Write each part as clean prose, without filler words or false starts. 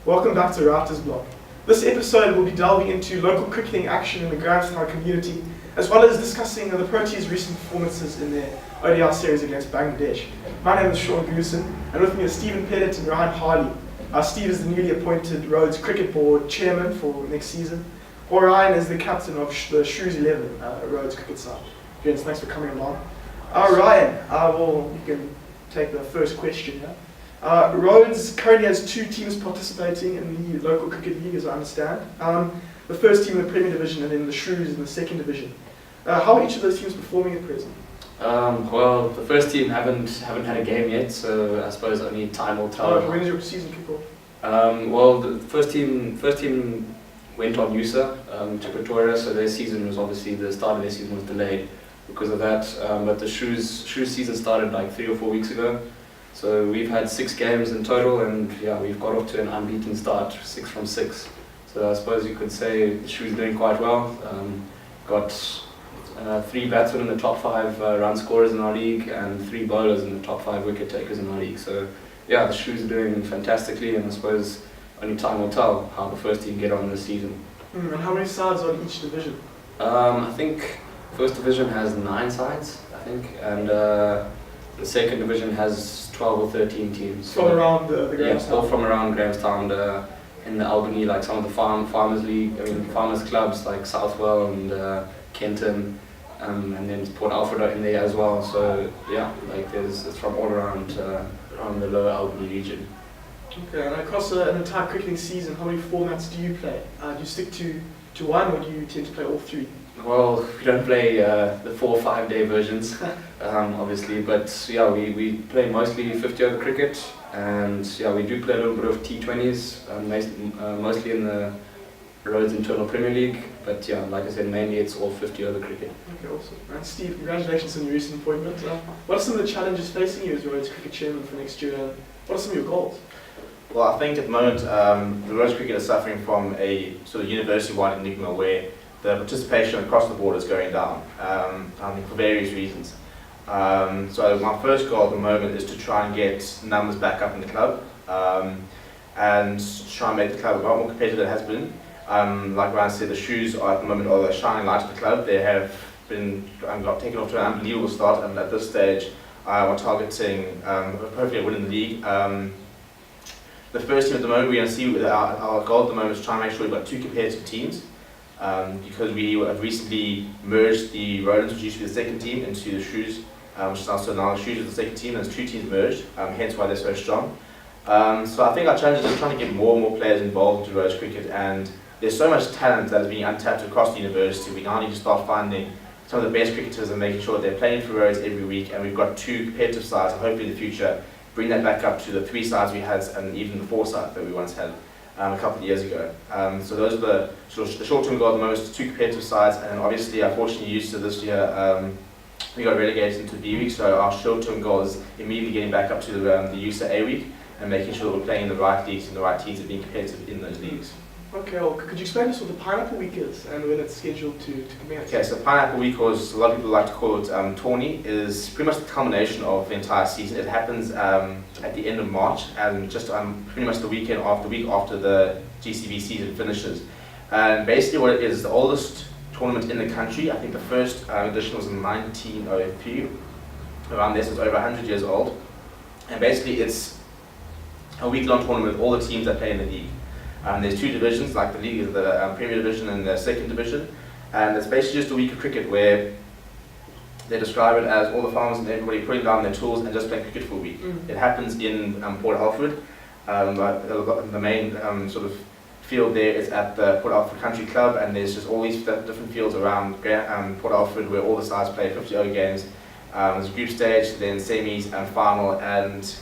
Welcome back to Writer's Block. This episode will be delving into local cricketing action in the Grahamstown community, as well as discussing the Proteas' recent performances in their ODI series against Bangladesh. My name is Sean Goosen, and with me is Stephen Pettit and Ryan Harley. Steve is the newly appointed Rhodes Cricket Board chairman for next season, while Ryan is the captain of the Shrews 11 Rhodes cricket side. Gents, thanks for coming along. Ryan, you can take the first question here. Rhodes currently has two teams participating in the local cricket league, as I understand. The first team in the Premier Division and then the Shrews in the second division. How are each of those teams performing at present? Well, the first team haven't had a game yet, so I suppose only time will tell. When is your season kick off? Well, the first team went on USA to Pretoria, so their season was obviously, the start of their season was delayed because of that. But the Shrews season started like 3 or 4 weeks ago. So we've had 6 games in total, and yeah, we've got off to an unbeaten start, 6 from 6. So I suppose you could say the Shrews doing quite well. Got 3 batsmen in the top 5 run scorers in our league, and 3 bowlers in the top 5 wicket takers in our league. So yeah, the Shrews are doing fantastically, and I suppose only time will tell how the first team get on this season. And how many sides are in each division? I think first division has 9 sides, I think, and the second division has 12 or 13 teams. From around the Grahamstown? Yeah, all from around Grahamstown, in the Albany, like some of the farmers league, farmers clubs like Southwell and Kenton, and then Port Alfred in there as well. So yeah, like it's from all around the lower Albany region. Okay, and across an entire cricketing season, how many formats do you play? Do you stick to one, or do you tend to play all 3? Well, we don't play the 4 or 5 day versions, obviously, but yeah, we play mostly 50 over cricket, and yeah, we do play a little bit of T20s, mostly in the Rhodes Internal Premier League, but yeah, like I said, mainly it's all 50 over cricket. Okay, awesome. And Steve, congratulations on your recent appointment. What are some of the challenges facing you as Rhodes Cricket Chairman for next year, and what are some of your goals? Well, I think at the moment the Rhodes Cricket is suffering from a sort of university-wide enigma where the participation across the board is going down, I think for various reasons. So my first goal at the moment is to try and get numbers back up in the club, and try and make the club a lot more competitive than it has been. Like Ryan said, the Shrews are at the moment the shining light of the club. They have been got taken off to an unbelievable start, and at this stage we're targeting hopefully a win in the league. The first team at the moment, we're going to see our goal at the moment is to try and make sure we've got 2 competitive teams, because we have recently merged the Rodents, which used to be the second team, into the Shrews, which is also now the Shrews is the second team, and there's 2 teams merged, hence why they're so strong. So I think our challenge is trying to get more and more players involved into Rhodes cricket, and there's so much talent that is being untapped across the university. We now need to start finding some of the best cricketers and making sure that they're playing for Rhodes every week, and we've got 2 competitive sides, and hopefully in the future bring that back up to the 3 sides we had, and even the 4 sides that we once had a couple of years ago. So those are the short-term goal at the moment, 2 competitive sides, and obviously, unfortunately, used to this year, we got relegated into B week, so our short-term goal is immediately getting back up to the USA A week and making sure that we're playing in the right leagues and the right teams and being competitive in those leagues. Okay, well, could you explain to us what the Pineapple Week is and when it's scheduled to commence? Okay, so Pineapple Week, or as a lot of people like to call it tourney, is pretty much the culmination of the entire season. It happens at the end of March, and just pretty much the week after the GCB season finishes. And basically what it is the oldest tournament in the country. I think the first edition was in 1903, around this, it's over 100 years old. And basically it's a week-long tournament with all the teams that play in the league. There's 2 divisions, like the league is the Premier Division and the second division, and it's basically just a week of cricket where they describe it as all the farmers and everybody putting down their tools and just playing cricket for a week. It happens in Port Alfred. The main sort of field there is at the Port Alfred Country Club, and there's just all these different fields around Port Alfred where all the sides play 50 over games. There's a group stage, then semis and final, and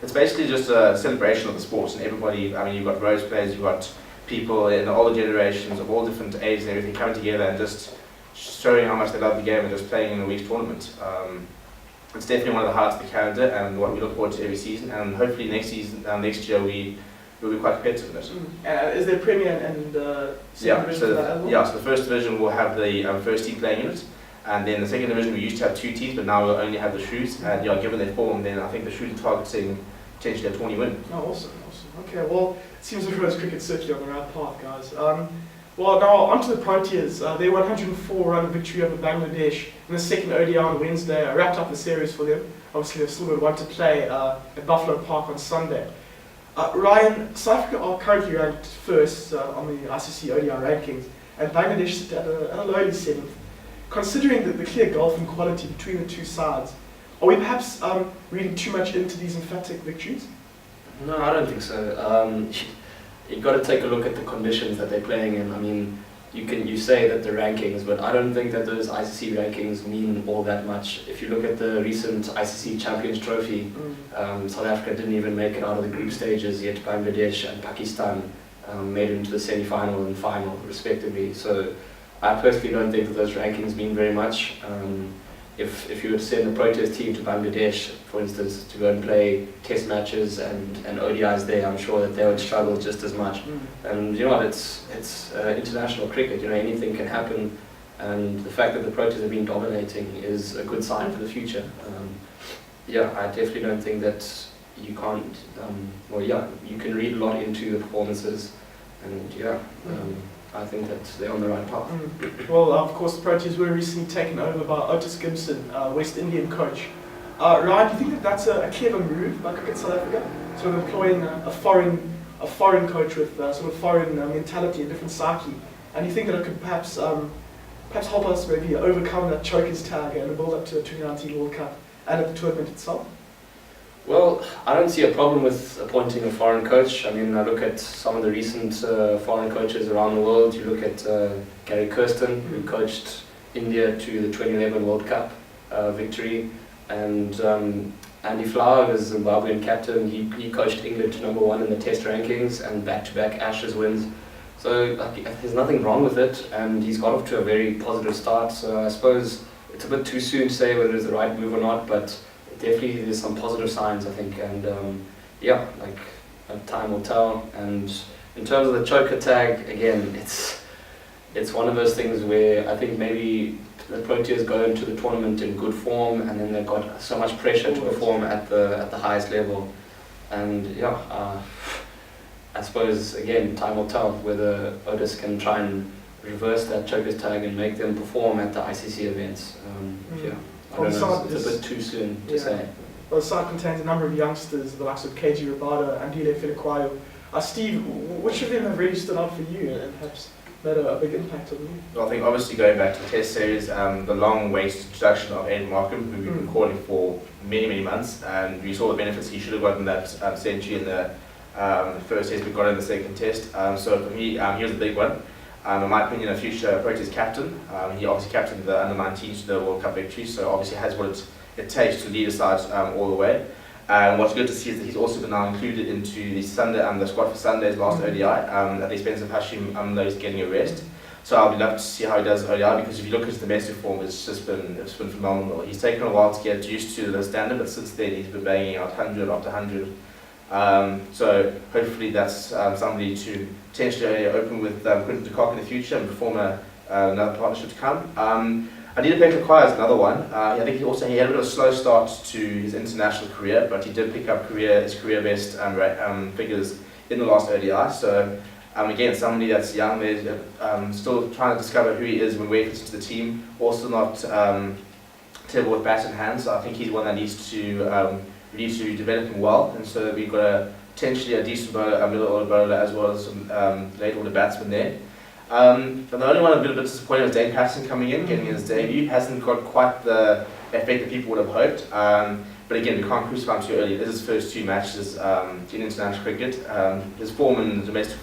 it's basically just a celebration of the sport, and everybody, you've got Rhodes players, you've got people in all the generations of all different ages and everything coming together and just showing how much they love the game and just playing in a week's tournament. It's definitely one of the highlights of the calendar and what we look forward to every season, and hopefully next year we will be quite competitive in it. Is there Premier and second division for that as well? Yeah, so the first division will have the first team playing in it, and then the second division we used to have 2 teams, but now we'll only have the Shrews, and given their form, then I think the Shrews are targeting potentially a tourney win. Oh, awesome. Okay, well, it seems like Rose Cricket's certainly on the right path, guys. Well, now onto the Proteas. Their 104-run victory over Bangladesh in the second ODI on Wednesday wrapped up the series for them. Obviously, they've still got one to play at Buffalo Park on Sunday. Ryan, South Africa are currently ranked first on the ICC ODI rankings, and Bangladesh sit at a lowly 7th. Considering the clear gulf in quality between the two sides, are we perhaps reading too much into these emphatic victories? No, I don't think so. You've got to take a look at the conditions that they're playing in. I mean, you say that the rankings, but I don't think that those ICC rankings mean all that much. If you look at the recent ICC Champions Trophy, South Africa didn't even make it out of the group stages, yet Bangladesh and Pakistan made it into the semi-final and final, respectively. So I personally don't think that those rankings mean very much. If you were to send the Proteas team to Bangladesh, for instance, to go and play test matches and ODIs there, I'm sure that they would struggle just as much. And you know what, it's international cricket, you know, anything can happen, and the fact that the Proteas have been dominating is a good sign for the future. I definitely don't think that you can't, you can read a lot into the performances, and I think that they're on the right path. Well, of course, the Proteas were recently taken over by Otis Gibson, West Indian coach. Ryan, do you think that that's a clever move by Cricket South Africa, sort of employing a foreign coach with sort of foreign mentality, a different psyche? And do you think that it could perhaps help us maybe overcome that chokers tag and build up to the 2019 World Cup and at the tournament itself? Well, I don't see a problem with appointing a foreign coach. I mean, I look at some of the recent foreign coaches around the world. You look at Gary Kirsten, who coached India to the 2011 World Cup victory, and Andy Flower, the Zimbabwean captain, he coached England to #1 in the Test rankings and back-to-back Ashes wins. So there's nothing wrong with it, and he's got off to a very positive start. So I suppose it's a bit too soon to say whether it's the right move or not, but definitely there's some positive signs, I think, and time will tell. And in terms of the choker tag, again, it's one of those things where I think maybe the Proteas go into the tournament in good form, and then they've got so much pressure to perform at the highest level. And I suppose again, time will tell whether Otis can try and reverse that chokers tag and make them perform at the ICC events. I don't know, it's a bit too soon to say. Well, the side contains a number of youngsters, the likes of KG Rabada and Andile Filikwayo. Steve, which of them have really stood out for you and perhaps made a big impact on you? Well, I think obviously going back to the Test series, the long-awaited introduction of Aidan Markham, who we've been calling for many months, and we saw the benefits he should have gotten that century in the first Test, we got in the second Test. So for me, he was a big one. In my opinion, a future Proteas captain. He obviously captained the under-19s to the World Cup victory, so obviously has what it takes to lead a side all the way. And what's good to see is that he's also been now included into the Sunday the squad for Sunday's last ODI at the expense of Hashim though he's getting a rest. So I'll be love to see how he does ODI, because if you look at his domestic form, it's been phenomenal. He's taken a while to get used to the standard, but since then he's been banging out 100 after 100. So hopefully that's somebody to potentially open with Quinton de Kock in the future and perform another partnership to come. Andile Filikwayo is another one. I think he had a bit of a slow start to his international career, but he did pick up his career best figures in the last ODI. So again, somebody that's young, they're still trying to discover who he is when he fits into the team. Also not terrible with bat in hand, so I think he's one that needs to develop him well. And so we've got potentially a decent bowler, a middle order bowler, as well as some late order batsmen there. But the only one I'm a bit disappointed was Dane Paterson coming in, getting his debut. Hasn't got quite the effect that people would have hoped. But again, we can't crucify him too early. This is his first 2 matches in international cricket. His form in the domestic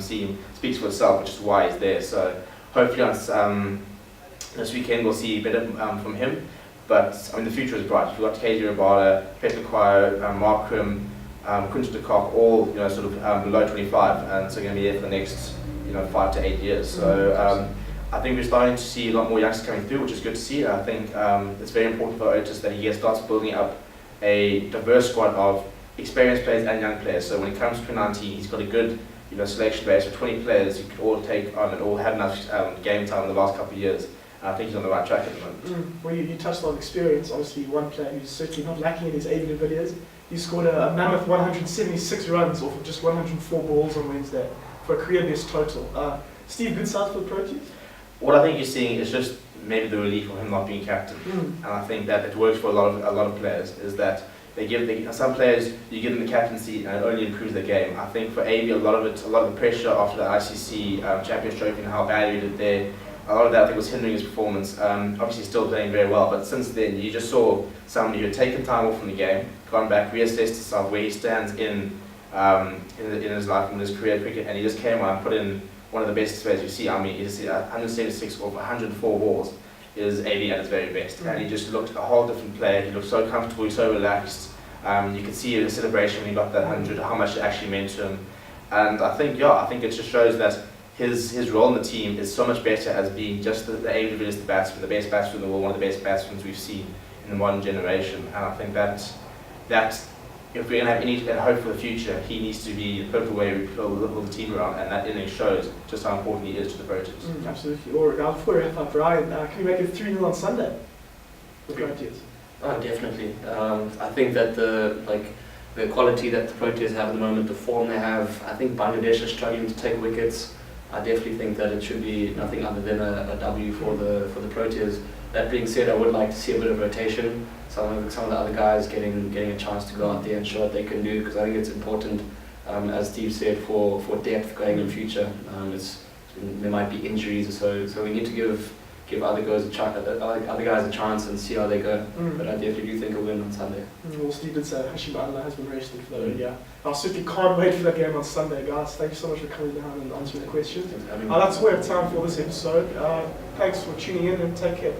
scene speaks for itself, which is why he's there. So hopefully on this weekend we'll see better from him. But I mean, the future is bright. We've got KG Rabada, Filikwayo, Markham, Quinton de Kock, all sort of below 25, and so going to be there for the next 5 to 8 years. So I think we're starting to see a lot more youngsters coming through, which is good to see. I think it's very important for Otis that he starts building up a diverse squad of experienced players and young players. So when it comes to 2019, he's got a good selection base of 20 players who could all take on and all have enough game time in the last couple of years. I think he's on the right track at the moment. Well, you touched on experience. Obviously, one player who's certainly not lacking in his AV de Villiers. He scored a mammoth 176 runs off of just 104 balls on Wednesday for a career-best total. Steve, good start for the Proteas? What I think you're seeing is just maybe the relief of him not being captain, and I think that it works for a lot of players. Is that some players you give them the captaincy and it only improves their game. I think for AB a lot of the pressure after the ICC Champions Trophy and how badly he did there, a lot of that I think was hindering his performance. Obviously he's still playing very well, but since then you just saw somebody who had taken time off from the game, gone back, reassessed himself where he stands in his life and his career cricket, and he just came on and put in one of the best displays you see. I mean, he's 176 off 104 balls is AB at his very best, and he just looked a whole different player. He looked so comfortable, so relaxed. You could see the celebration when he got that 100, how much it actually meant to him. And I think it just shows that his role in the team is so much better as being just the AB de Villiers, the batsman, the best batsman in the world, one of the best batsmen we've seen in the modern generation. And I think that if we're going to have any hope for the future, he needs to be the perfect way we build the team around, and that innings shows just how important he is to the Proteas. Absolutely. Or before we wrap up, Ryan, can we make it 3-0 on Sunday? The Proteas. Oh, definitely. I think that the quality that the Proteas have at the moment, the form they have, I think Bangladesh is struggling to take wickets. I definitely think that it should be nothing other than a W for the Proteas. That being said, I would like to see a bit of rotation. Some of the other guys getting a chance to go out there and show what they can do, because I think it's important, as Steve said, for depth going in future. There might be injuries, so we need to give other guys a chance and see how they go. But I definitely do think a win on Sunday. Well, Steve did say Hashim Adler has been rested for that. Yeah, I certainly can't wait for that game on Sunday, guys. Thank you so much for coming down and answering the questions. That's all we have time for this episode. Thanks for tuning in and take care.